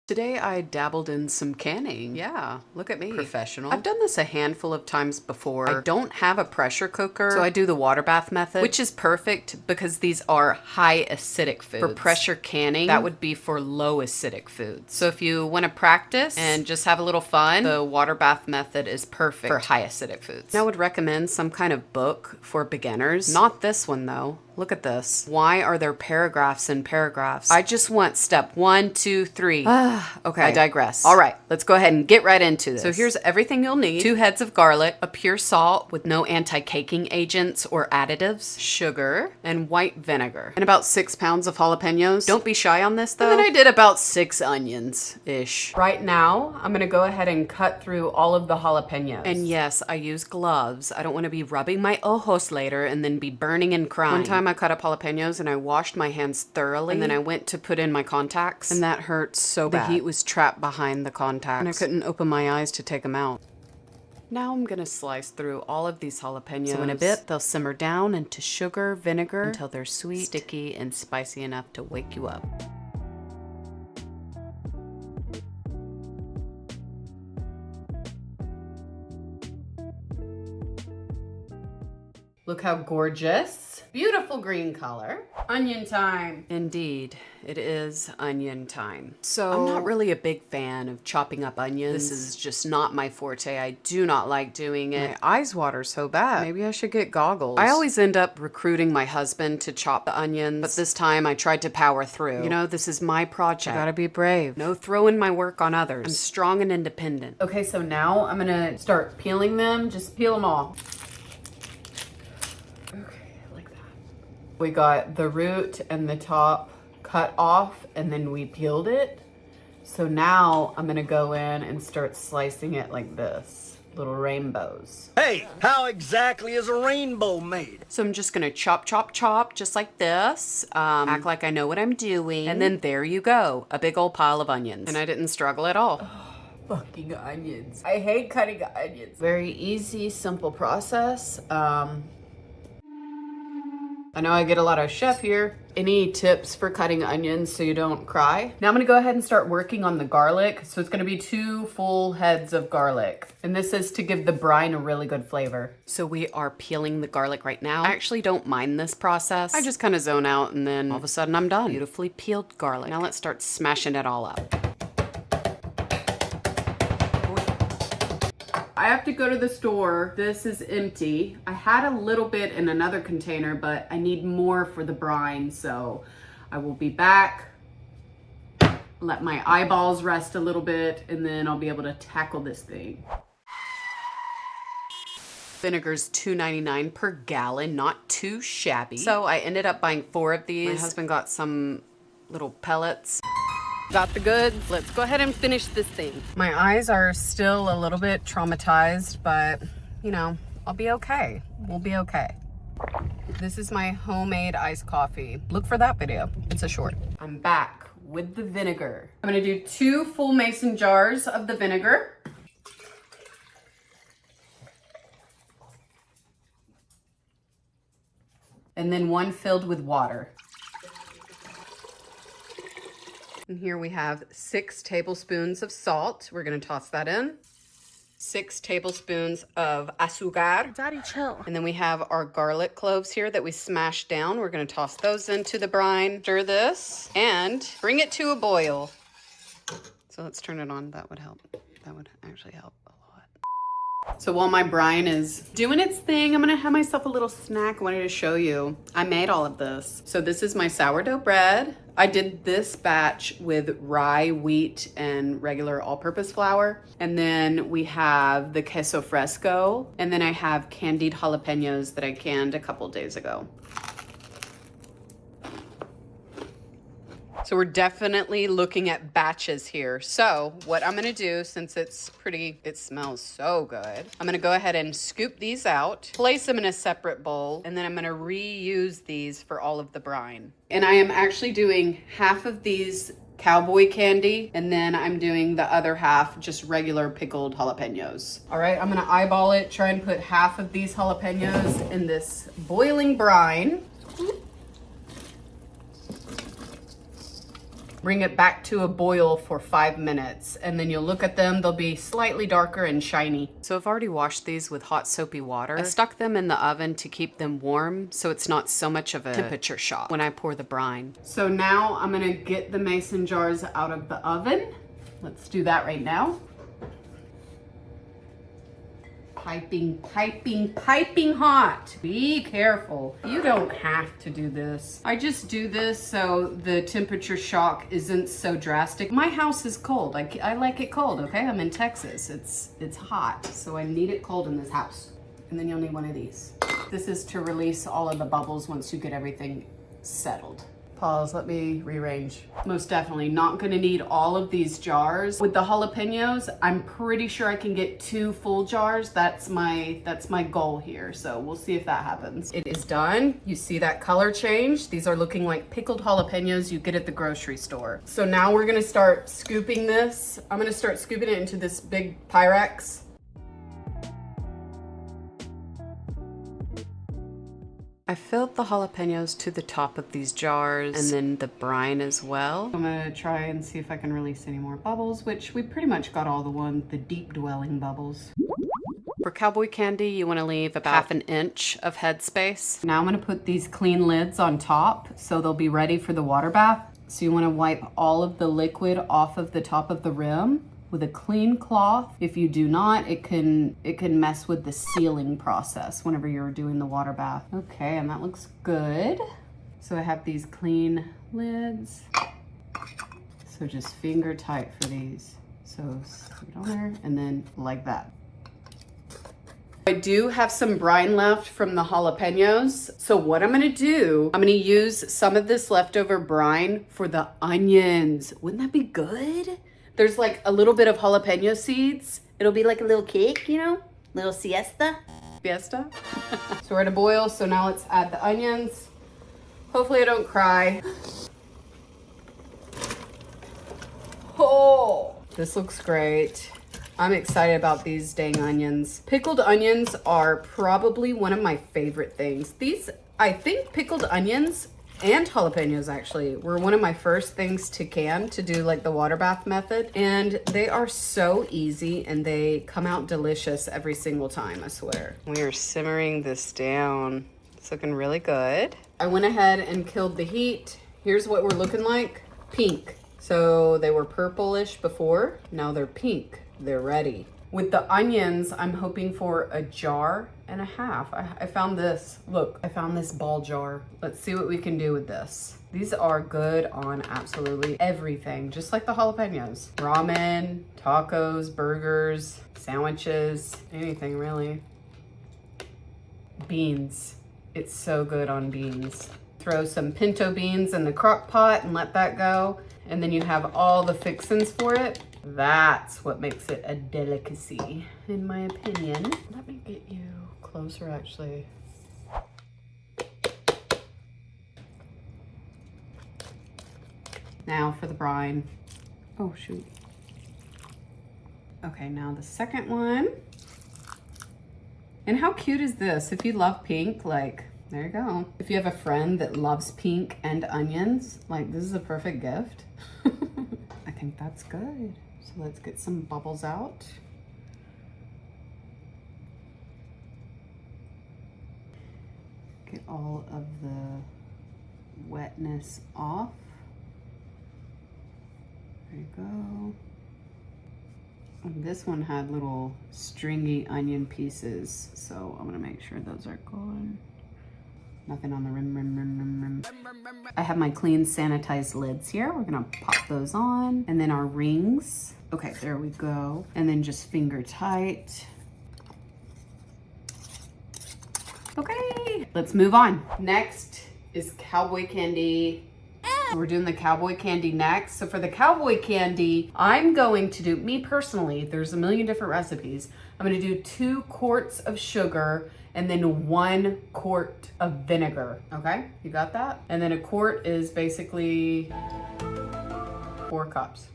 Today I dabbled in some canning. Yeah, look at me. Professional. I've done this a handful of times before. I don't have a pressure cooker, so I do the water bath method, which is perfect because these are high acidic foods. For pressure canning, that would be for low acidic foods. So if you want to practice and just have a little fun, the water bath method is perfect for high acidic foods. I would recommend some kind of book for beginners. Not this one though. Look at this. Why are there paragraphs and paragraphs? I just want step 1, 2, 3. Okay, I digress. All right, let's go ahead and get right into this. So here's everything you'll need. 2 heads of garlic, a pure salt with no anti-caking agents or additives, sugar, and white vinegar, and about 6 pounds of jalapenos. Don't be shy on this though. And then I did about 6 onions-ish. Right now, I'm gonna go ahead and cut through all of the jalapenos. And yes, I use gloves. I don't wanna be rubbing my ojos later and then be burning and crying. One time I cut up jalapenos and I washed my hands thoroughly, and then I went to put in my contacts, and that hurt so bad. The heat was trapped behind the contacts, and I couldn't open my eyes to take them out. Now I'm gonna slice through all of these jalapenos. So in a bit, they'll simmer down into sugar, vinegar, until they're sweet, sticky, and spicy enough to wake you up. Look how gorgeous. Beautiful green color. Onion time. Indeed, it is onion time. So I'm not really a big fan of chopping up onions. This is just not my forte. I do not like doing it. My eyes water so bad. Maybe I should get goggles. I always end up recruiting my husband to chop the onions, but this time I tried to power through. You know, this is my project. I gotta be brave. No throwing my work on others. I'm strong and independent. Okay, so now I'm gonna start peeling them. Just peel them all. We got the root and the top cut off, and then we peeled it. So now I'm gonna go in and start slicing it like this, little rainbows. Hey, how exactly is a rainbow made? So I'm just gonna chop, chop, chop, just like this. Act like I know what I'm doing. And then there you go, a big old pile of onions. And I didn't struggle at all. Fucking onions. I hate cutting onions. Very easy, simple process. I know I get a lot of chef here. Any tips for cutting onions so you don't cry? Now I'm gonna go ahead and start working on the garlic. So it's gonna be 2 full heads of garlic. And this is to give the brine a really good flavor. So we are peeling the garlic right now. I actually don't mind this process. I just kind of zone out and then all of a sudden I'm done. Beautifully peeled garlic. Now let's start smashing it all up. I have to go to the store. This is empty. I had a little bit in another container, but I need more for the brine, so I will be back, let my eyeballs rest a little bit, and then I'll be able to tackle this thing. Vinegar's $2.99 per gallon, not too shabby. So I ended up buying 4 of these. My husband got some little pellets. Got the goods. Let's go ahead and finish this thing. My eyes are still a little bit traumatized, but you know, I'll be okay. We'll be okay. This is my homemade iced coffee. Look for that video. It's a short. I'm back with the vinegar. I'm gonna do 2 full mason jars of the vinegar. And then 1 filled with water. And here we have 6 tablespoons of salt. We're gonna toss that in. 6 tablespoons of azúcar. Daddy, chill. And then we have our garlic cloves here that we smashed down. We're gonna toss those into the brine. Stir this and bring it to a boil. So let's turn it on. That would help. That would actually help a lot. So while my brine is doing its thing, I'm gonna have myself a little snack I wanted to show you. I made all of this. So this is my sourdough bread. I did this batch with rye, wheat, and regular all-purpose flour. And then we have the queso fresco. And then I have candied jalapenos that I canned a couple days ago. So we're definitely looking at batches here. So what I'm gonna do, since it's pretty, it smells so good, I'm gonna go ahead and scoop these out, place them in a separate bowl, and then I'm gonna reuse these for all of the brine. And I am actually doing half of these Cowboy candy, and then I'm doing the other half just regular pickled jalapenos. All right, I'm gonna eyeball it, try and put half of these jalapenos in this boiling brine. bring it back to a boil for 5 minutes, and then you'll look at them, they'll be slightly darker and shiny. So I've already washed these with hot soapy water. I stuck them in the oven to keep them warm so it's not so much of a temperature shock when I pour the brine. So now I'm gonna get the mason jars out of the oven. Let's do that right now. Piping hot. Be careful. You don't have to do this. I just do this so the temperature shock isn't so drastic. My house is cold. I like it cold, okay? I'm in Texas. It's hot, so I need it cold in this house. And then you'll need one of these. This is to release all of the bubbles once you get everything settled. Pause, let me rearrange. Most definitely not gonna need all of these jars. With the jalapenos, I'm pretty sure I can get 2 full jars. That's my goal here. So we'll see if that happens. It is done. You see that color change? These are looking like pickled jalapenos you get at the grocery store. So now we're gonna start scooping this. I'm gonna start scooping it into this big Pyrex. I filled the jalapenos to the top of these jars and then the brine as well. I'm gonna try and see if I can release any more bubbles, which we pretty much got all the deep dwelling bubbles. For cowboy candy, you wanna leave about 1/2 inch of headspace. Now I'm gonna put these clean lids on top so they'll be ready for the water bath. So you wanna wipe all of the liquid off of the top of the rim with a clean cloth. If you do not, it can mess with the sealing process whenever you're doing the water bath. Okay, and that looks good. So I have these clean lids. So just finger tight for these. So stick it on there and then like that. I do have some brine left from the jalapenos. So what I'm gonna do, I'm gonna use some of this leftover brine for the onions. Wouldn't that be good? There's like a little bit of jalapeno seeds. It'll be like a little cake, you know? Little siesta. Fiesta. So we're at a boil, so now let's add the onions. Hopefully I don't cry. Oh, this looks great. I'm excited about these dang onions. Pickled onions are probably one of my favorite things. I think pickled onions and jalapenos actually were one of my first things to can to do like the water bath method, and they are so easy and they come out delicious every single time, I swear. We are simmering this down. It's looking really good. I went ahead and killed the heat. Here's what we're looking like. Pink. So they were purplish before, now they're pink. They're ready. With the onions, I'm hoping for 1.5 jars. I found this, look, I found this ball jar. Let's see what we can do with this. These are good on absolutely everything, just like the jalapenos. Ramen, tacos, burgers, sandwiches, anything really. Beans, it's so good on beans. Throw some pinto beans in the crock pot and let that go. And then you have all the fixins for it. That's what makes it a delicacy, in my opinion. Let me get you closer, actually. Now for the brine. Oh, shoot. Okay, now the second one. And how cute is this? If you love pink, like, there you go. If you have a friend that loves pink and onions, like, this is a perfect gift. I think that's good. So let's get some bubbles out. Get all of the wetness off. There you go. And this one had little stringy onion pieces, so I'm gonna make sure those are gone. Nothing on the rim. I have my clean sanitized lids here. We're gonna pop those on. And then our rings. Okay, there we go. And then just finger tight. Okay, let's move on. Next is cowboy candy. We're doing the cowboy candy next. So for the cowboy candy, I'm going to do, me personally, there's a million different recipes. I'm gonna do 2 quarts of sugar and then 1 quart of vinegar, okay? You got that? And then a quart is basically 4 cups.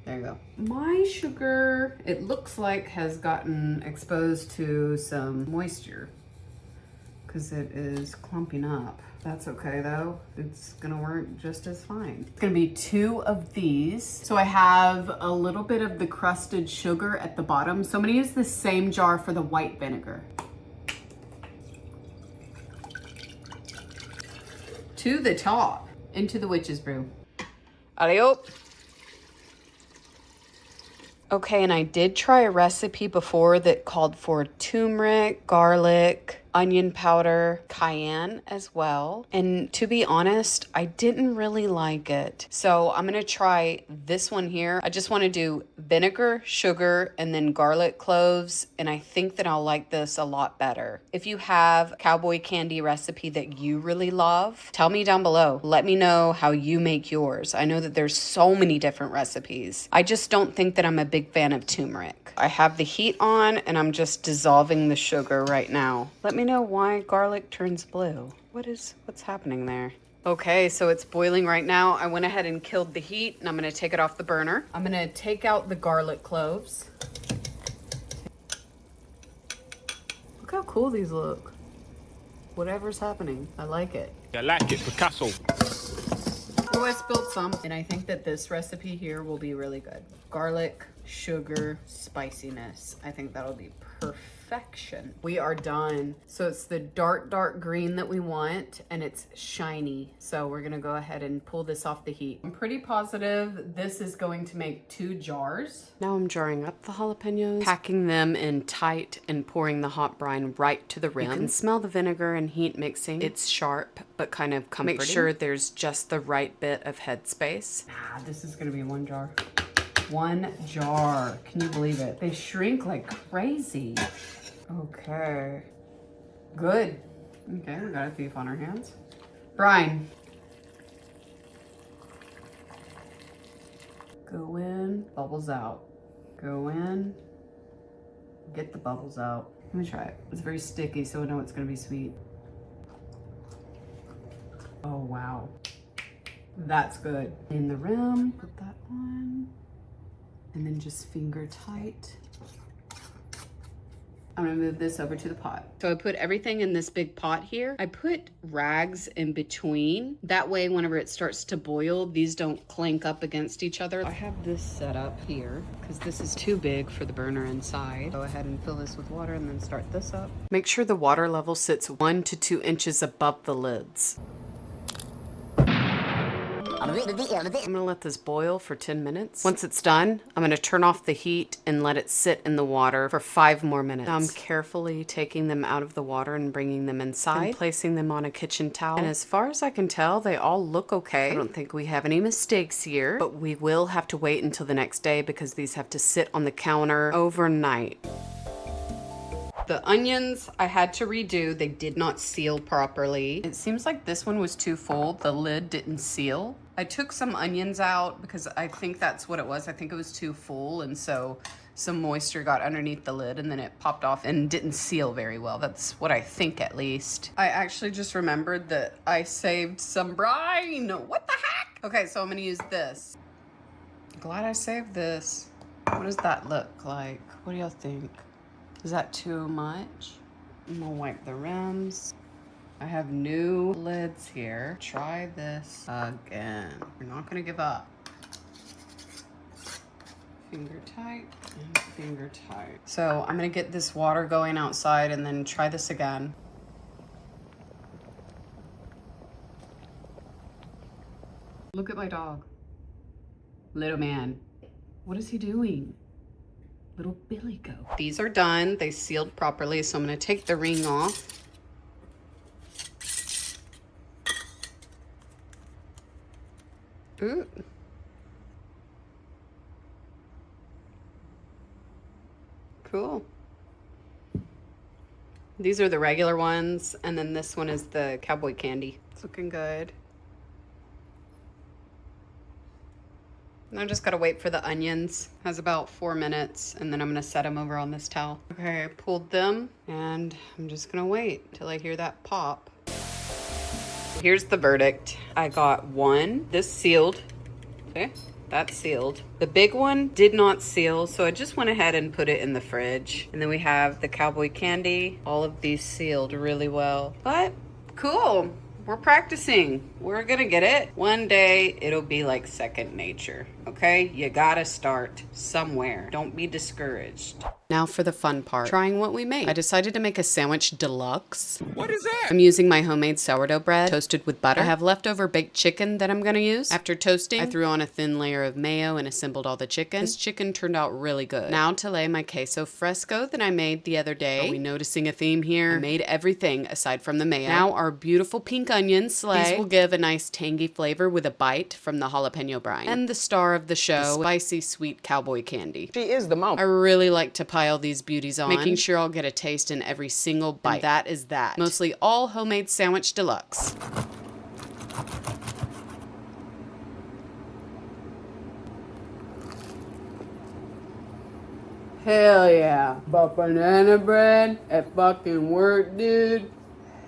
There you go. My sugar, it looks like has gotten exposed to some moisture because it is clumping up. That's okay though. It's gonna work just as fine. It's gonna be 2 of these. So I have a little bit of the crusted sugar at the bottom. So I'm gonna use the same jar for the white vinegar. To the top, into the witch's brew. Adios. Okay, and I did try a recipe before that called for turmeric, garlic, onion powder, cayenne as well. And to be honest, I didn't really like it. So I'm gonna try this one here. I just wanna do vinegar, sugar, and then garlic cloves. And I think that I'll like this a lot better. If you have a cowboy candy recipe that you really love, tell me down below. Let me know how you make yours. I know that there's so many different recipes. I just don't think that I'm a big fan of turmeric. I have the heat on and I'm just dissolving the sugar right now. Let me know why garlic turns blue. What's happening there? Okay, so it's boiling right now. I went ahead and killed the heat and I'm gonna take it off the burner. I'm gonna take out the garlic cloves. Look how cool these look. Whatever's happening, I like it. I like it, Picasso. Oh, I spilled some. And I think that this recipe here will be really good. Garlic, sugar, spiciness. I think that'll be perfection. We are done. So it's the dark green that we want and it's shiny. So we're gonna go ahead and pull this off the heat. I'm pretty positive this is going to make 2 jars. Now I'm jarring up the jalapenos, packing them in tight and pouring the hot brine right to the rim. You can smell the vinegar and heat mixing. It's sharp, but kind of comforting. Make sure there's just the right bit of headspace. This is gonna be 1 jar. 1 jar. Can you believe it? They shrink like crazy. Okay. Good. Okay, we got a thief on our hands. Brine. Go in, bubbles out. Go in, get the bubbles out. Let me try it. It's very sticky, so I know it's gonna be sweet. Oh, wow. That's good. In the rim, put that on. And then just finger tight. I'm gonna move this over to the pot. So I put everything in this big pot here. I put rags in between. That way, whenever it starts to boil, these don't clank up against each other. I have this set up here because this is too big for the burner inside. Go ahead and fill this with water and then start this up. Make sure the water level sits 1 to 2 inches above the lids. I'm gonna let this boil for 10 minutes. Once it's done, I'm gonna turn off the heat and let it sit in the water for 5 more minutes. Now I'm carefully taking them out of the water and bringing them inside and placing them on a kitchen towel. And as far as I can tell, they all look okay. I don't think we have any mistakes here, but we will have to wait until the next day because these have to sit on the counter overnight. The onions I had to redo. They did not seal properly. It seems like this one was too full. The lid didn't seal. I took some onions out because I think that's what it was. I think it was too full, and so some moisture got underneath the lid and then it popped off and didn't seal very well. That's what I think, at least. I actually just remembered that I saved some brine. What the heck? Okay, so I'm gonna use this. Glad I saved this. What does that look like? What do y'all think? Is that too much? I'm gonna wipe the rims. I have new lids here. Try this again. We're not gonna give up. Finger tight and finger tight. So I'm gonna get this water going outside and then try this again. Look at my dog. Little man. What is he doing? Little Billy goat. These are done. They sealed properly, so I'm gonna take the ring off. Ooh. Cool. These are the regular ones, and then this one is the cowboy candy. It's looking good. And I just gotta wait for the onions. Has about 4 minutes, and then I'm gonna set them over on this towel. Okay, I pulled them, and I'm just gonna wait till I hear that pop. Here's the verdict. I got 1. This sealed. Okay. That's sealed. The big one did not seal, so I just went ahead and put it in the fridge. And then we have the Cowboy candy. All of these sealed really well. But cool. We're practicing. We're gonna get it. One day it'll be like second nature. Okay? You gotta start somewhere. Don't be discouraged. Now for the fun part, trying what we made. I decided to make a sandwich deluxe. What is that? I'm using my homemade sourdough bread, toasted with butter. I have leftover baked chicken that I'm gonna use. After toasting, I threw on a thin layer of mayo and assembled all the chicken. This chicken turned out really good. Now to lay my queso fresco that I made the other day. Are we noticing a theme here? I made everything aside from the mayo. Now our beautiful pink onions slay. These will give a nice tangy flavor with a bite from the jalapeno brine. And the star of the show, the spicy sweet cowboy candy. She is the mom. I really like to pile these beauties on, making sure I'll get a taste in every single bite. And that is that. Mostly all homemade sandwich deluxe. Hell yeah. But banana bread at fucking work, dude.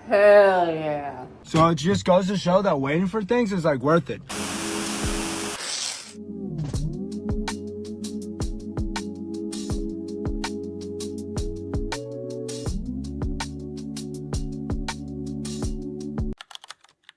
Hell yeah. So it just goes to show that waiting for things is like worth it.